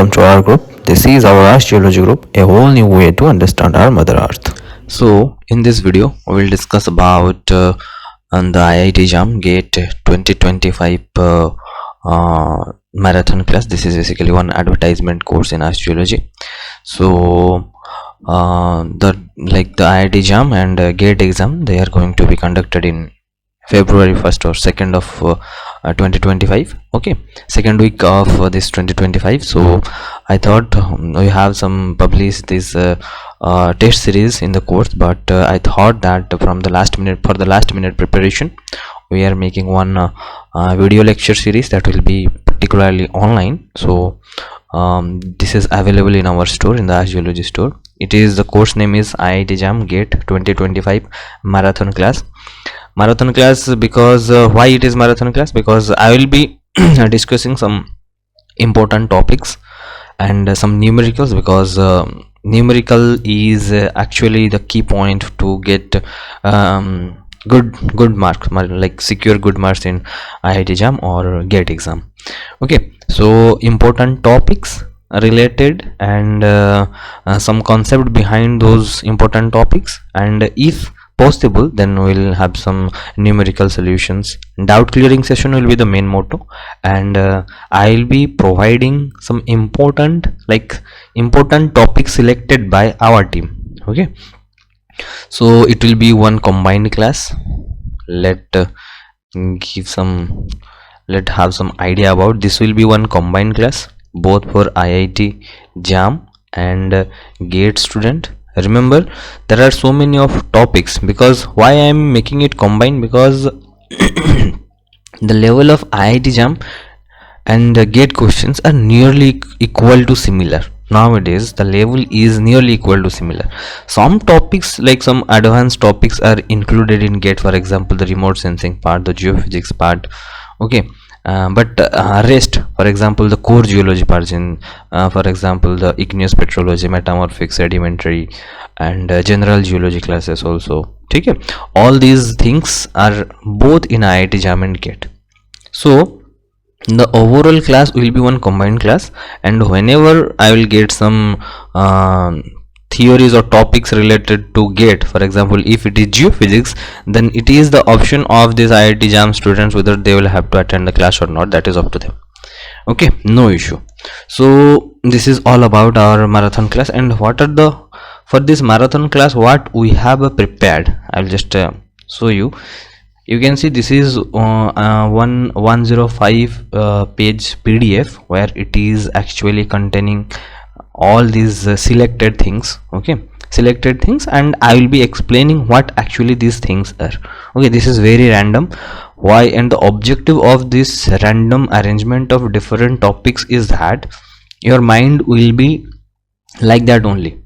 welcome to our group. This is our Ask Geology group, a whole new way to understand our Mother Earth. So in this video we will discuss about on the IIT JAM GATE 2025 marathon class. This is basically one advertisement course in Astrology. So the IIT JAM and GATE exam, they are going to be conducted in February 1st or 2nd of 2025. Okay, second week of this 2025. So I thought we have some publish this test series in the course, but I thought that for the last minute preparation we are making one video lecture series that will be particularly online. So this is available in our store, in the Geology store. It is, the course name is IIT JAM GATE 2025 marathon class. Because why it is marathon class? Because I will be discussing some important topics and some numericals, because numerical is actually the key point to get good marks, like secure good marks in IIT JAM or GATE exam. Okay, so important topics related and some concept behind those important topics, and if possible then we'll have some numerical solutions. Doubt clearing session will be the main motto, and I'll be providing some important topics selected by our team. Okay, so it will be one combined class. Let's have some idea about this. Will be one combined class both for IIT JAM and GATE student. Remember, there are so many of topics. Because why I am making it combined? Because the level of IIT JAM and GATE questions are nearly equal to similar. Nowadays the level is nearly equal to similar. Some topics, like some advanced topics, are included in GATE. For example, the remote sensing part, the geophysics part. Okay, but rest, for example, the core geology parts, in for example the igneous petrology, metamorphic, sedimentary, and general geology classes also. Okay, all these things are both in IIT JAM and GATE. So the overall class will be one combined class, and whenever I will get some theories or topics related to GATE, for example if it is geophysics, then it is the option of this IIT JAM students whether they will have to attend the class or not. That is up to them. Okay, no issue. So this is all about our marathon class. And what are for this marathon class, what we have prepared, I will just show you. You can see this is 105 page PDF, where it is actually containing all these selected things. Okay, selected things, and I will be explaining what actually these things are. Okay, this is very random. Why? And the objective of this random arrangement of different topics is that your mind will be like that only.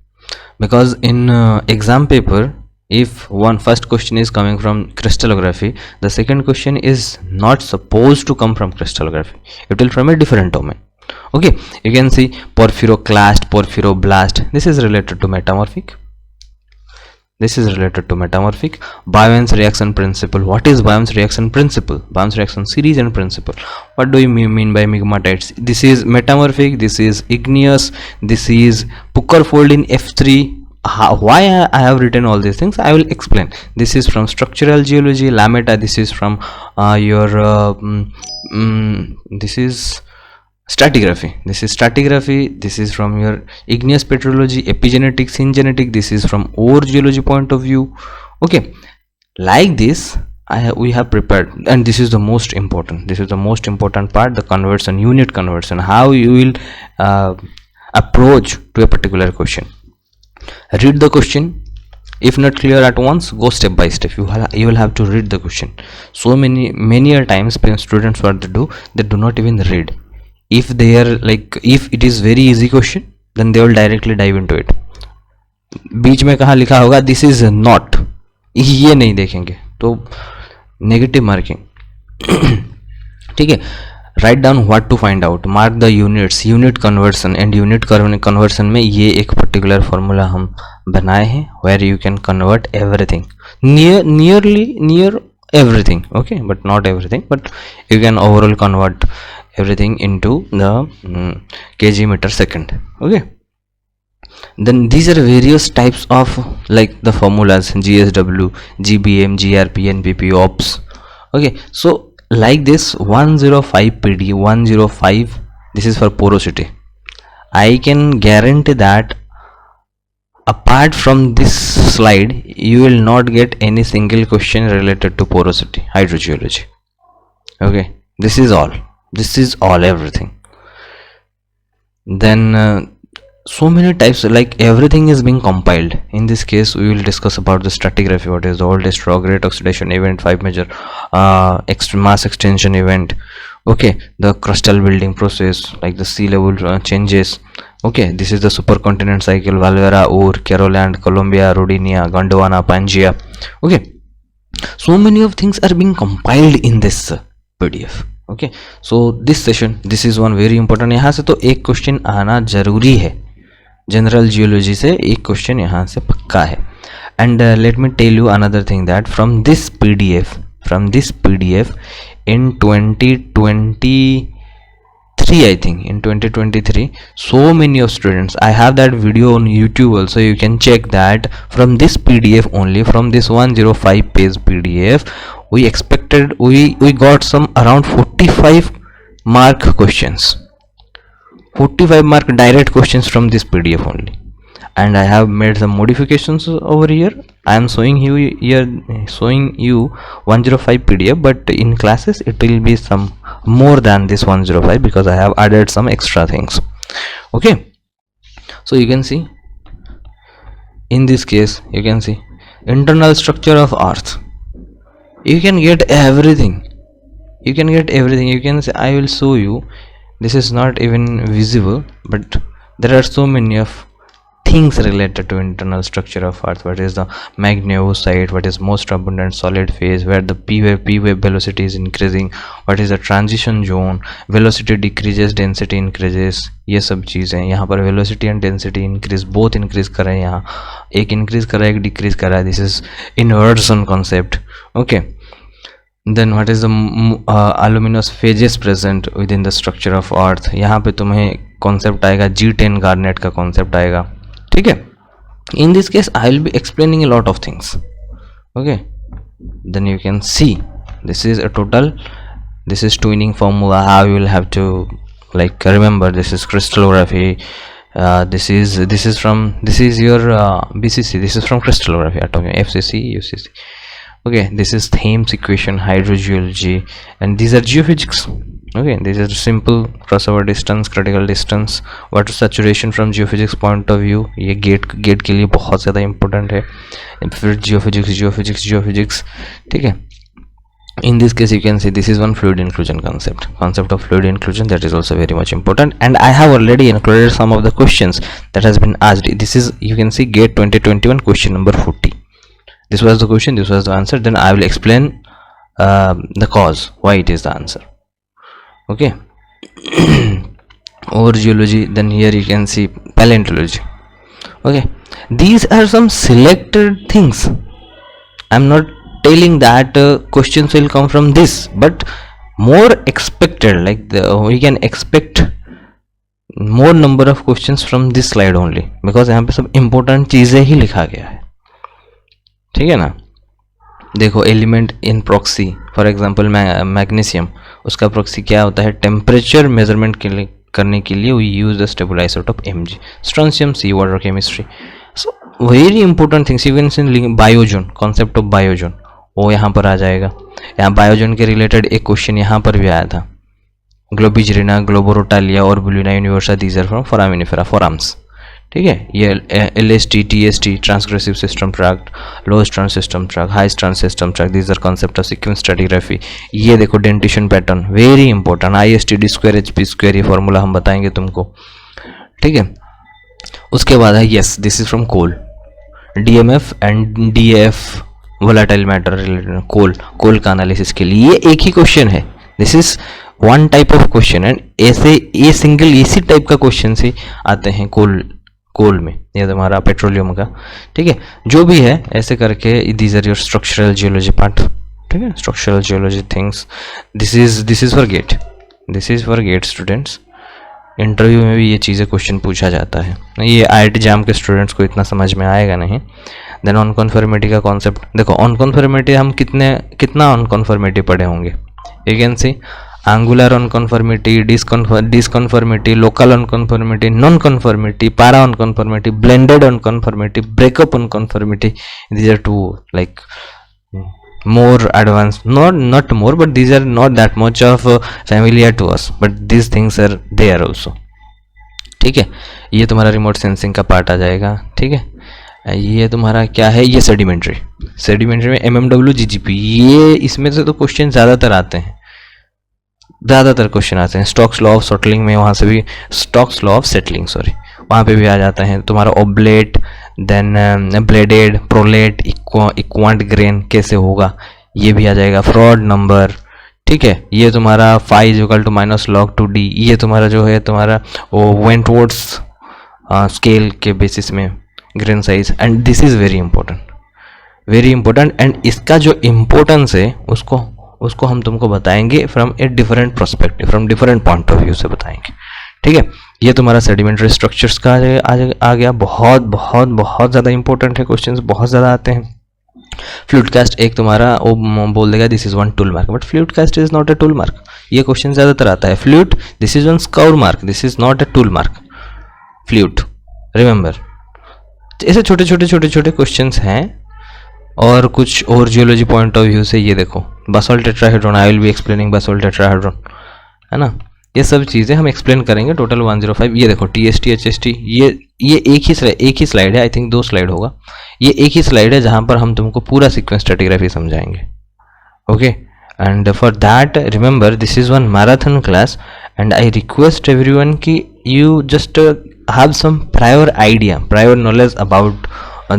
Because in exam paper, if first question is coming from crystallography, the second question is not supposed to come from crystallography. It will from a different domain. Okay, you can see porphyroclast, porphyroblast. This is related to metamorphic. Biomass reaction principle. What is Biomass reaction principle? Biomass reaction series and principle. What do you mean by migmatites? This is metamorphic, this is igneous, this is Pucker fold in F3. Why I have written all these things, I will explain. This is from structural geology, Lametta. This is from this is stratigraphy. This is from your igneous petrology, epigenetics, syngenetic. This is from ore geology point of view. Okay, like this we have prepared. And this is the most important part, the conversion, unit conversion, how you will approach to a particular question. Read the question. If not clear at once, go step by step. You will have to read the question. So many times students, what they do not even read. If they are if it is very easy question, then they will directly dive into it. बीच में कहाँ लिखा होगा this is not, ये नहीं देखेंगे, तो negative marking. ठीक है. Write down what to find out. Mark the units, unit conversion, and unit conversion में ये एक particular formula हम बनाए हैं, where you can convert everything, near everything. Okay, but not everything, but you can overall convert everything into the kg meter second. Okay, then these are various types of like the formulas GSW, GBM, GRP, NPP, OPS. Okay, so like this 105 PD 105, this is for porosity. I can guarantee that apart from this slide you will not get any single question related to porosity hydrogeology. Okay, this is all everything. Then so many types, like everything is being compiled. In this case we will discuss about the stratigraphy, what is the oldest rock, great oxidation event, 5 major mass extension event. Okay, the crustal building process, like the sea level changes. Okay, this is the supercontinent cycle, Valvera, Ur, Caroland, Colombia, Rodinia, Gondwana, Pangea. Okay, so many of things are being compiled in this PDF. Okay, so this session, this is one very important. यहाँ से तो एक question आना जरूरी है, general geology से एक question यहाँ से पक्का है. And let me tell you another thing that from this PDF in 2023, I think in 2023, so many of students, I have that video on YouTube also, you can check that. From this PDF only, from this 105 page PDF, we expected, we got some around 45 mark questions, 45 mark direct questions from this PDF only. And I have made some modifications over here. I am showing you here, showing you 105 PDF, but in classes it will be some more than this 105 because I have added some extra things. Okay, so you can see in this case, you can see internal structure of earth. You can get everything, you can say, I will show you. This is not even visible, but there are so many of things related to internal structure of earth. What is the magneosite, what is most abundant solid phase, where the p wave velocity is increasing, what is the transition zone, velocity decreases, density increases. ये सब चीज़ हैं. यहाँ पर velocity and density increase, both increase कर रहे हैं. यहाँ एक increase कर रहा है, एक decrease कर रहा है. This is inversion concept. Okay, then what is the aluminous phases present within the structure of earth. यहाँ पे तुम्हें concept आएगा, G10 garnet का concept आएगा. ठीक है, in this case I will be explaining a lot of things. Okay, then you can see this is a total, this is twinning formula, how you will have to like remember. This is crystallography, this is your BCC, this is from crystallography, FCC, UCC. Okay, this is Thames equation, hydrogeology, and these are geophysics. Okay, this is simple crossover distance, critical distance, water saturation from geophysics point of view. ये gate के लिए बहुत ज़्यादा important है. फिर geophysics, ठीक है. In this case you can see this is one fluid inclusion concept of fluid inclusion, that is also very much important. And I have already included some of the questions that has been asked. This is, you can see, GATE 2021 question number 40. This was the question, this was the answer. Then I will explain the cause, why it is the answer. Okay. Over geology, then here you can see paleontology. Okay, these are some selected things. I'm not telling that questions will come from this, but more expected, like we can expect more number of questions from this slide only, because यहाँ पे सब important चीज़ें ही लिखा गया है. ठीक है ना. देखो, element in proxy, for example magnesium, उसका प्रॉक्सी क्या होता है, टेम्परेचर मेजरमेंट के लिए करने के लिए we use the stable isotope Mg. Strontium, sea water chemistry. So very important things. Even in biozone, concept of biozone, वो यहाँ पर आ जाएगा. यहाँ बायोजोन के रिलेटेड एक क्वेश्चन यहाँ पर भी आया था. Globigerina, Globorotalia Orbulina universa, these are from foraminifera, forams. ठीक है. ये LST, TST, transgressive system tract, low strand system tract, high strand system tract, these are concept of sequence stratigraphy. ये देखो, dentition pattern, very important. IST D square HP square, ये formula हम बताएंगे तुमको. ठीक है. उसके बाद है, yes, this is from coal, DMF and DAF, volatile matter related, coal का एनालिसिस के लिए. ये एक ही क्वेश्चन है. This is one type of question. And ऐसे ये सिंगल इसी टाइप का क्वेश्चन से आते हैं कोल में, ये तुम्हारा पेट्रोलियम का. ठीक है. जो भी है ऐसे करके, these are your structural geology part. ठीक है, structural geology things. This is for GATE. This is for GATE students. Interview में भी ये चीज़ें क्वेश्चन पूछा जाता है. ये IIT जैम के स्टूडेंट्स को इतना समझ में आएगा नहीं. देन ऑन कन्फर्मिटी का कॉन्सेप्ट देखो. ऑन कन्फर्मिटी हम कितना ऑन कन्फर्मिटी पढ़े होंगे. You can see angular unconformity, disconformity, local unconformity, nonconformity, para unconformity, blended unconformity, breakup unconformity. These are too like more advanced, not more, but these are not that much of familiar to us, but these things are there also. ठीक है. ये तुम्हारा remote sensing का part आ जाएगा. ठीक है. ये तुम्हारा क्या है, ये सेडिमेंट्री में MMW GGP, ये इसमें से तो क्वेश्चन ज़्यादातर आते हैं. स्टॉक्स लॉ ऑफ सेटलिंग में, वहाँ से भी स्टॉक्स लॉ ऑफ सेटलिंग वहाँ पे भी आ जाता है तुम्हारा. Oblate, then bladed, prolate, equant grain कैसे होगा ये भी आ जाएगा. Froude number. ठीक है. ये तुम्हारा phi equal to minus log 2D, ये तुम्हारा जो है तुम्हारा वो वेंटवर्ड्स स्केल के बेसिस में grain size. And this is very important. एंड इसका जो इम्पोर्टेंस है उसको हम तुमको बताएंगे from a different perspective, from different point of view से बताएंगे. ठीक है. ये तुम्हारा सेडिमेंट्री स्ट्रक्चर्स का आ गया. बहुत ज़्यादा इंपॉर्टेंट है. क्वेश्चंस बहुत ज़्यादा आते हैं. फ्लूइड कास्ट एक तुम्हारा वो बोल देगा this is one tool mark, but fluid cast is not a tool mark. ये क्वेश्चन ज़्यादातर आता है. Fluid, this is one scour mark, this is not a tool mark. Fluid, remember. ऐसे छोटे क्वेश्चंस हैं. और कुछ और जियोलॉजी पॉइंट ऑफ व्यू से ये देखो, basalt tetrahedron, I will be explaining basalt tetrahedron, है ना. ये सब चीज़ें हम एक्सप्लेन करेंगे. टोटल 105. ये देखो TST HST, ये एक ही स्लाइड है. आई थिंक 2 स्लाइड होगा. ये एक ही स्लाइड है जहाँ पर हम तुमको पूरा सीक्वेंस स्ट्रैटिग्राफी समझाएंगे. Okay. And for that remember this is one marathon class, and I request everyone कि you just have some prior knowledge about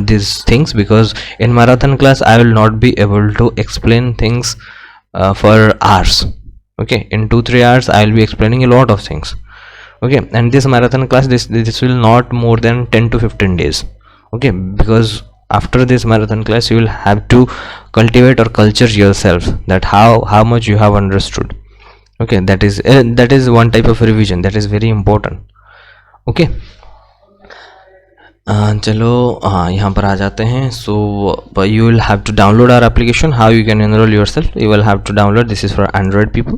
these things, because in marathon class I will not be able to explain things for hours. Okay, in 2-3 hours I will be explaining a lot of things. Okay, and this marathon class, this will not more than 10 to 15 days. Okay, because after this marathon class you will have to cultivate or culture yourself that how much you have understood. Okay, that is one type of revision that is very important. Okay. चलो हाँ, यहाँ पर आ जाते हैं. So you will have to download our application. How you can enroll yourself, you will have to download. This is for Android people.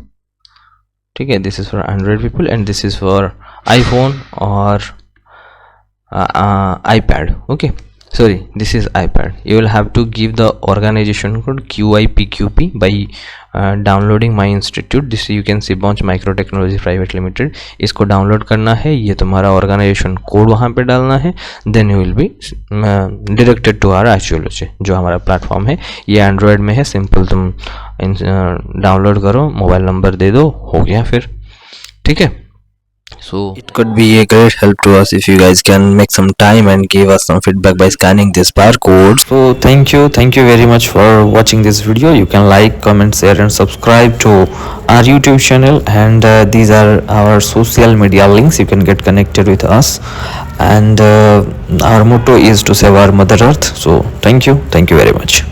ठीक है. This is for Android people and this is for iPhone और iPad. Okay, sorry, this is iPad. You will have to give the organization code QIPQP by downloading my institute. This you can see Bunch Microtechnology Private Limited. इसको download करना है. ये तुम्हारा organisation code वहाँ पे डालना है. Then you will be directed to our astrology, जो हमारा प्लेटफॉर्म है. ये एंड्रॉयड में है. सिंपल तुम डाउनलोड करो, मोबाइल नंबर दे दो, हो गया फिर. ठीक है. So It could be a great help to us if you guys can make some time and give us some feedback by scanning this barcode. So thank you very much for watching this video. You can like, comment, share and subscribe to our YouTube channel, and these are our social media links. You can get connected with us, and our motto is to save our Mother Earth. So thank you very much.